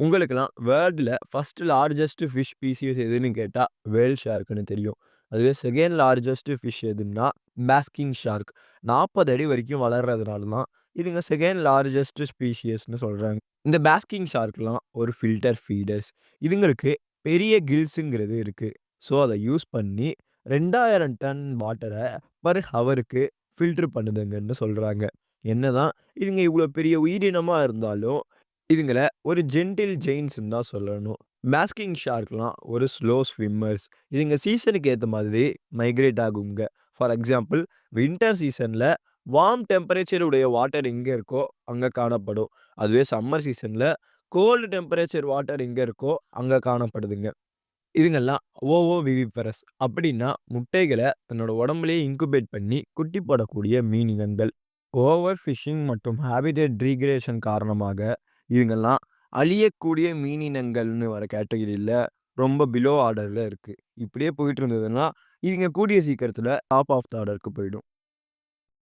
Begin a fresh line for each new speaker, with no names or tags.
உங்களுக்கெல்லாம் வேர்ல்டுல first largest fish species எதுன்னு கேட்டா, வேல் ஷார்க்ன்னு தெரியும். அதுவே செகண்ட் லார்ஜஸ்ட் ஃபிஷ் எதுன்னா, பேஸ்கிங் ஷார்க். 40 அடி வரைக்கும் வளர்றதுனால தான், இதுங்க செகண்ட் லார்ஜஸ்ட் ஸ்பீஷிஸ்ன்னு சொல்றாங்க. இந்த பேஸ்கிங் ஷார்க்லாம் ஒரு ஃபில்டர் ஃபீடர்ஸ். இதுங்களுக்கு பெரிய கில்ஸ்ங்கிறது இருக்கு. ஸோ, அத யூஸ் பண்ணி 2000 டன் வாட்டர பெர் ஹவருக்கு ஃபில்டர் பண்ணுதுங்கன்னு சொல்றாங்க. என்னதான் இதுங்க இவ்ளோ பெரிய உயிரினமா இருந்தாலும், இதுங்கள ஒரு ஜென்டில் ஜெயின்ட்ஸ்ன்னு தான் சொல்லணும். பேஸ்கிங் ஷார்க்லாம் ஒரு ஸ்லோ ஸ்விம்மர்ஸ். இதுங்க சீசனுக்கு ஏத்த மாதிரி மைக்ரேட் ஆகுங்க. ஃபார் எக்ஸாம்பிள் வின்டர் சீசன்ல வார்ம் டெம்பரேச்சர் உடைய வாட்டர் எங்க இருக்கோ அங்க காணப்படும். அதுவே சம்மர் சீசன்ல கோல்ட் டெம்பரேச்சர் வாட்டர் எங்க இருக்கோ அங்க காணப்படுதுங்க. இதுங்கெல்லாம் ஓவோவிவிபரஸ். அப்படின்னா முட்டைகள தன்னோட உடம்பிலேயே இன்குபேட் பண்ணி குட்டி போடக்கூடிய மீனினங்கள். ஓவர் ஃபிஷிங் மற்றும் ஹேபிடேட் டீக்ரேடேஷன் காரணமாக இதுங்கெல்லாம் அழியக்கூடிய மீனினங்கள்னு வர கேட்டகரியில ரொம்ப பிலோ ஆர்டர்ல இருக்கு. இப்படியே போயிட்டு இருந்ததுன்னா, இதுங்க கூடிய சீக்கிரத்தில டாப் ஆஃப் த ஆர்டருக்கு போயிடும்.